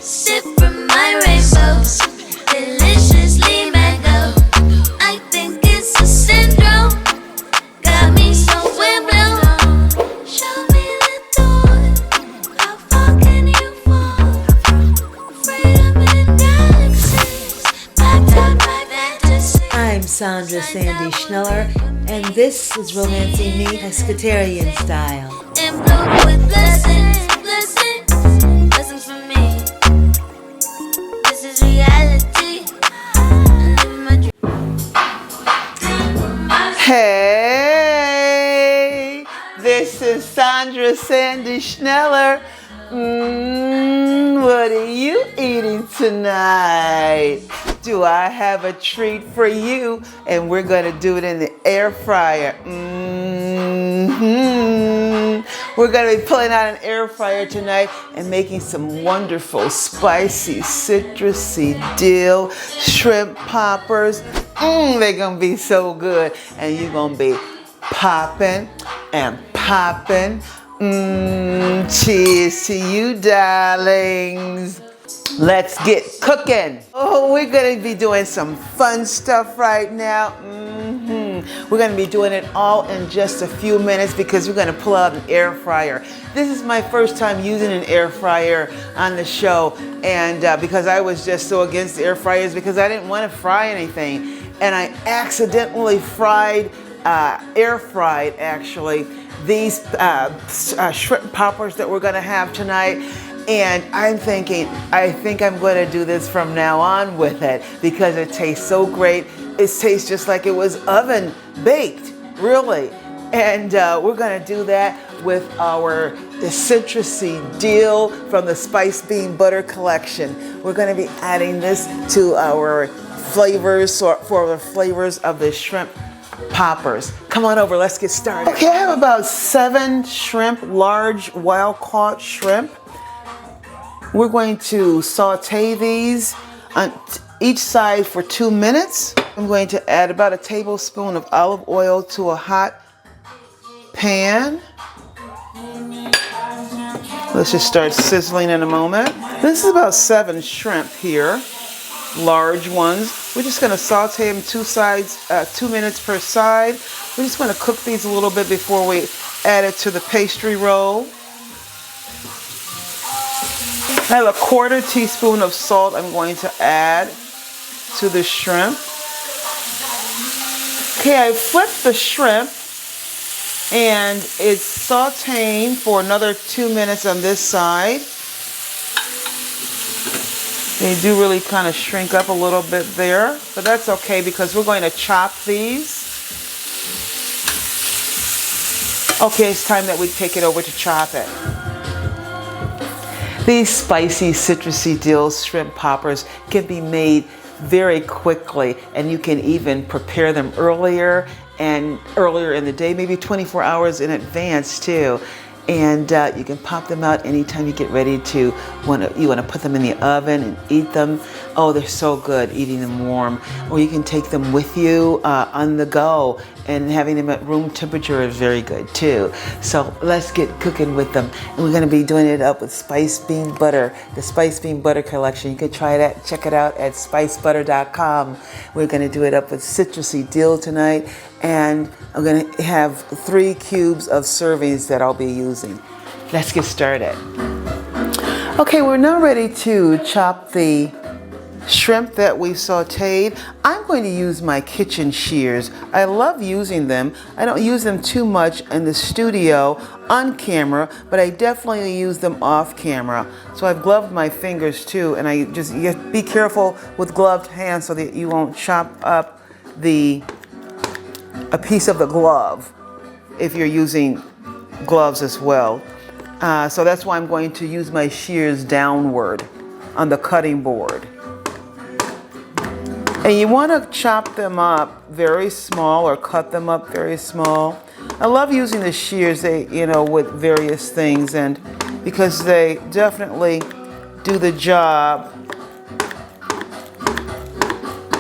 Sip from my rainbow, deliciously mango. I think it's a syndrome, got me so blown. Show me the door, how far can you fall? Freedom in galaxies, packed out by fantasy. I'm Sandra Sandy Schneller, and this is Romancing Me Pesca-Mediterranean style. And blow with blessings, blessings for me. This is reality. I'm living my dream. Hey, this is Sandra Sandy Schneller. What are you eating tonight? Do I have a treat for you? And we're gonna do it in the air fryer. We're gonna be pulling out an air fryer tonight and making some wonderful, spicy, citrusy dill shrimp poppers. They're gonna be so good. And you're gonna be popping and popping. Cheers to you, darlings. Let's get cooking. Oh, we're gonna be doing some fun stuff right now. We're gonna be doing it all in just a few minutes because we're gonna pull out an air fryer. This is my first time using an air fryer on the show, and because I was just so against air fryers because I didn't want to fry anything, and I accidentally air fried actually these shrimp poppers that we're gonna have tonight. And I'm thinking, I think I'm going to do this from now on with it because it tastes so great. It tastes just like it was oven baked, really. And we're going to do that with the Citrusy dill from the SpiceBean butter collection. We're going to be adding this to our flavors for the flavors of the shrimp poppers. Come on over, let's get started. Okay, I have about 7 shrimp, large wild-caught shrimp. We're going to saute these on each side for 2 minutes. I'm going to add about a tablespoon of olive oil to a hot pan. Let's just start sizzling in a moment. This is about 7 shrimp here, large ones. We're just going to saute them 2 minutes per side. We're just going to cook these a little bit before we add it to the pastry roll. I have a 1/4 teaspoon of salt I'm going to add to the shrimp. Okay, I flipped the shrimp and it's sauteing for another 2 minutes on this side. They do really kind of shrink up a little bit there, but that's okay because we're going to chop these. Okay, it's time that we take it over to chop it. These spicy, citrusy dill shrimp poppers can be made very quickly, and you can even prepare them earlier in the day, maybe 24 hours in advance too. And you can pop them out anytime you get ready to you want to put them in the oven and eat them. Oh, they're so good eating them warm. Or you can take them with you on the go, and having them at room temperature is very good too. So let's get cooking with them. And we're going to be doing it up with SpiceBean butter, the SpiceBean butter collection. You can try that, check it out at spicebutter.com. We're going to do it up with citrusy dill tonight, and I'm going to have 3 cubes of servings that I'll be using. Let's get started. Okay, we're now ready to chop the shrimp that we sauteed. I'm going to use my kitchen shears. I love using them. I don't use them too much in the studio on camera, but I definitely use them off camera. So I've gloved my fingers too, and you be careful with gloved hands so that you won't chop up a piece of the glove if you're using gloves as well. So that's why I'm going to use my shears downward on the cutting board. And you want to chop them up very small or cut them up very small. I love using the shears, with various things, and because they definitely do the job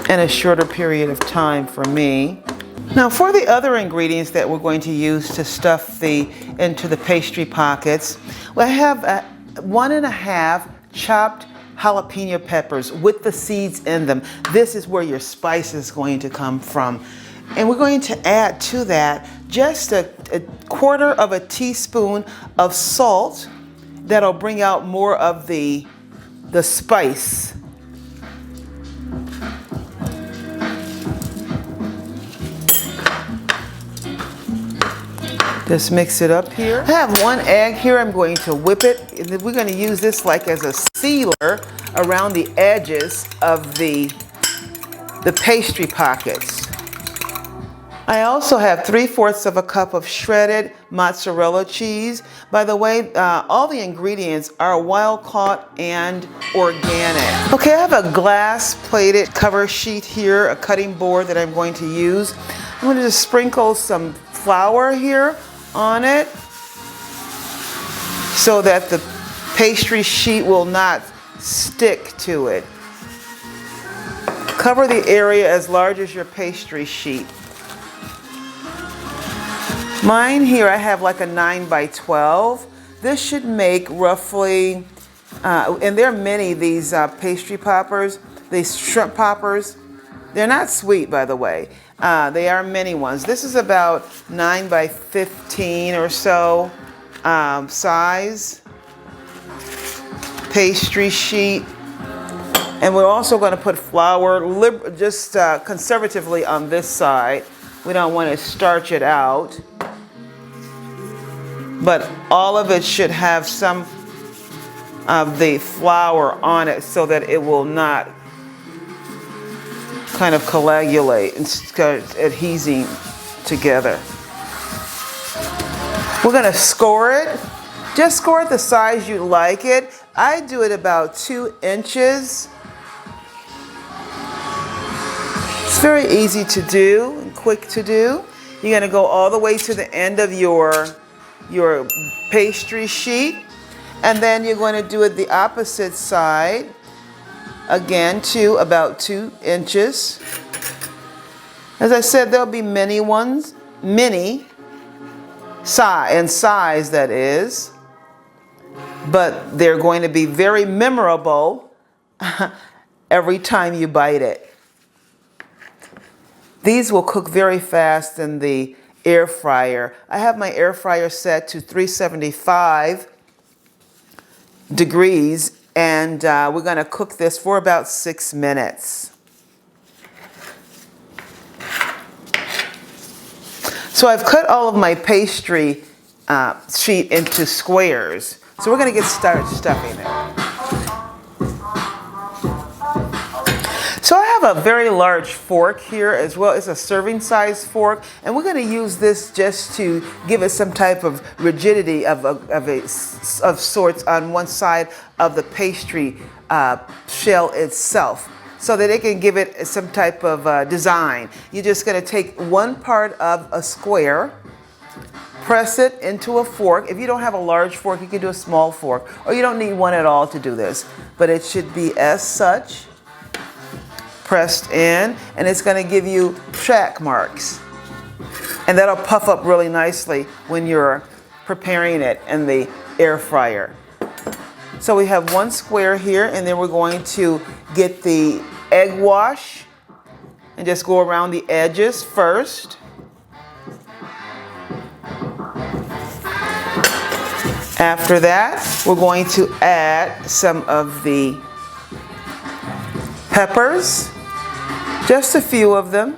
in a shorter period of time for me. Now for the other ingredients that we're going to use to stuff into the pastry pockets, I have 1 1/2 chopped jalapeno peppers with the seeds in them. This is where your spice is going to come from. And we're going to add to that just a quarter of a teaspoon of salt. That'll bring out more of the spice. Just mix it up here. I have 1 egg here. I'm going to whip it. We're going to use this like as a sealer around the edges of the pastry pockets. I also have 3/4 of a cup of shredded mozzarella cheese. By the way, all the ingredients are wild caught and organic. Okay, I have a glass plated cover sheet here, a cutting board that I'm going to use. I'm going to just sprinkle some flour here on it so that the pastry sheet will not stick to it. Cover the area as large as your pastry sheet. Mine here, I have like a 9 by 12. This should make roughly, and there are many, these pastry poppers, these shrimp poppers. They're not sweet, by the way. They are mini ones. This is about 9 by 15 or so size pastry sheet. And we're also going to put flour just conservatively on this side. We don't want to starch it out. But all of it should have some of the flour on it so that it will not kind of coagulate and start adhesing together. We're going to score it. Just score it the size you like it. I do it about 2 inches. It's very easy to do and quick to do. You're going to go all the way to the end of your pastry sheet, and then you're going to do it the opposite side again to about 2 inches. As I said, there'll be many ones, mini size that is, but they're going to be very memorable every time you bite it. These will cook very fast in the air fryer. I have my air fryer set to 375 degrees, and we're going to cook this for about 6 minutes. So I've cut all of my pastry sheet into squares. So we're going to get started stuffing it. So I have a very large fork here as well. It's a serving size fork, and we're going to use this just to give it some type of rigidity of sorts on one side of the pastry shell itself, so that it can give it some type of design. You're just going to take one part of a square, press it into a fork. If you don't have a large fork, you can do a small fork, or you don't need one at all to do this, but it should be as such. Pressed in, and it's going to give you track marks, and that'll puff up really nicely when you're preparing it in the air fryer. So we have one square here, and then we're going to get the egg wash and just go around the edges first. After that, we're going to add some of the peppers. Just a few of them.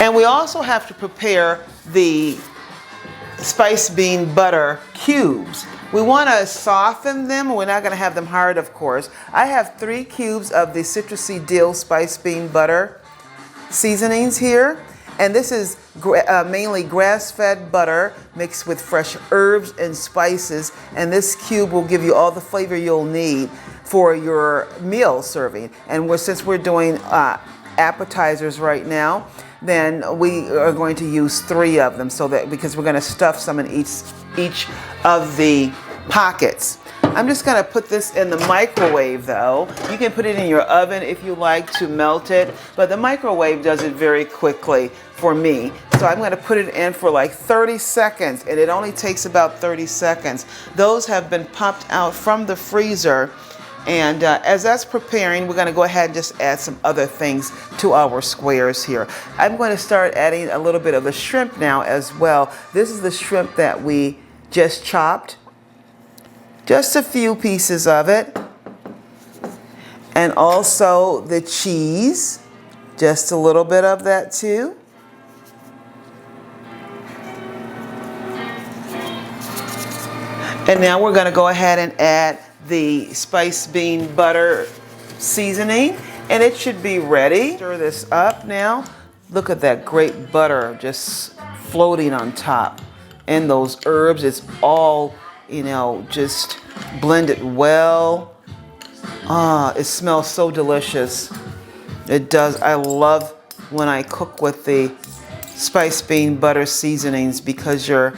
And we also have to prepare the SpiceBean butter cubes. We want to soften them. We're not going to have them hard, of course. I have 3 cubes of the Citrusy Dill SpiceBean butter seasonings here. And this is mainly grass-fed butter mixed with fresh herbs and spices. And this cube will give you all the flavor you'll need for your meal serving. And since we're doing appetizers right now, then we are going to use 3 of them, because we're going to stuff some in each of the pockets. I'm just gonna put this in the microwave though. You can put it in your oven if you like to melt it, but the microwave does it very quickly for me. So I'm gonna put it in for like 30 seconds, and it only takes about 30 seconds. Those have been popped out from the freezer. And as that's preparing, we're going to go ahead and just add some other things to our squares here. I'm going to start adding a little bit of the shrimp now as well. This is the shrimp that we just chopped. Just a few pieces of it. And also the cheese. Just a little bit of that too. And now we're going to go ahead and add the SpiceBean butter seasoning, and it should be ready. Stir this up now. Look at that great butter just floating on top. And those herbs, it's all, you know, just blended well. Ah, it smells so delicious. It does. I love when I cook with the SpiceBean butter seasonings because your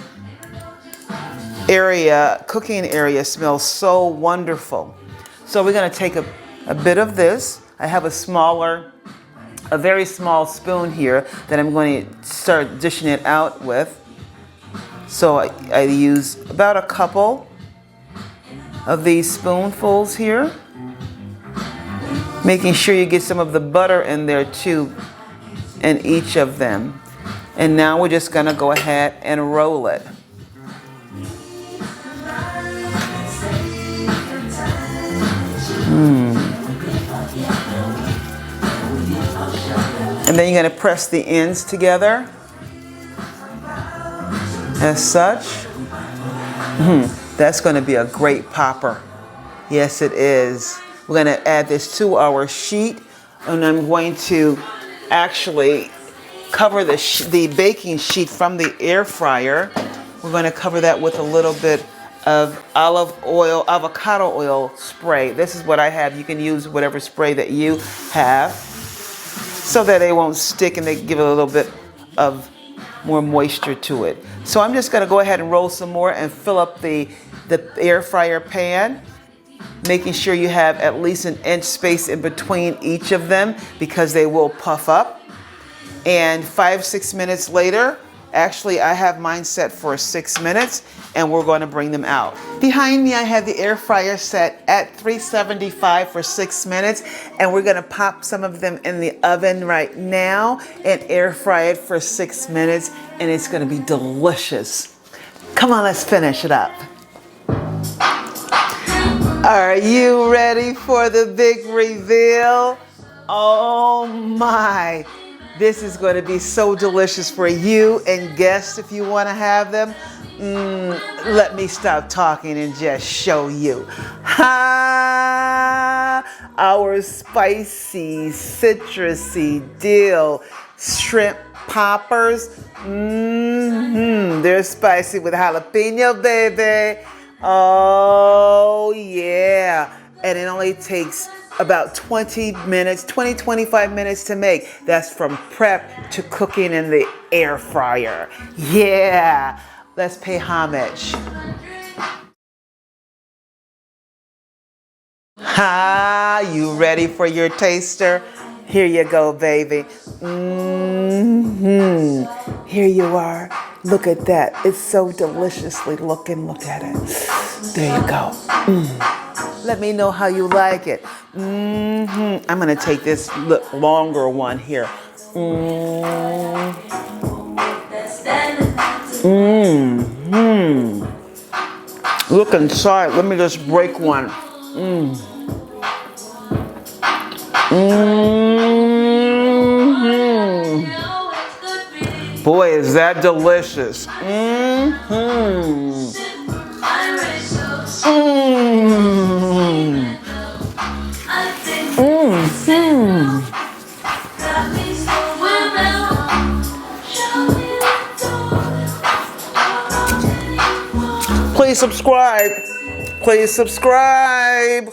cooking area smells so wonderful. So we're going to take a bit of this. I have a very small spoon here that I'm going to start dishing it out with. So I use about a couple of these spoonfuls here, making sure you get some of the butter in there too, in each of them. And now we're just going to go ahead and roll it. And then you're going to press the ends together as such. That's going to be a great popper. Yes, it is. We're going to add this to our sheet, and I'm going to actually cover the baking sheet from the air fryer. We're going to cover that with a little bit of avocado oil spray. This is what I have. You can use whatever spray that you have so that they won't stick and they give it a little bit of more moisture to it. So I'm just gonna go ahead and roll some more and fill up the air fryer pan, making sure you have at least an inch space in between each of them because they will puff up. And 5-6 minutes later, actually, I have mine set for 6 minutes, and we're going to bring them out. Behind me, I have the air fryer set at 375 for 6 minutes, and we're going to pop some of them in the oven right now and air fry it for 6 minutes, and it's going to be delicious. Come on, let's finish it up. Are you ready for the big reveal? Oh my! This is going to be so delicious for you and guests if you want to have them. Let me stop talking and just show you. Our spicy, citrusy dill shrimp poppers. They're spicy with jalapeno, baby. Oh, yeah. And it only takes about 25 minutes to make. That's from prep to cooking in the air fryer. Yeah, let's pay homage. You ready for your taster? Here you go, baby. Here you are. Look at that. It's so deliciously looking. Look at it. There you go. Let me know how you like it. I'm going to take this longer one here. Look inside. Let me just break one. Boy, is that delicious. Please subscribe. Please subscribe.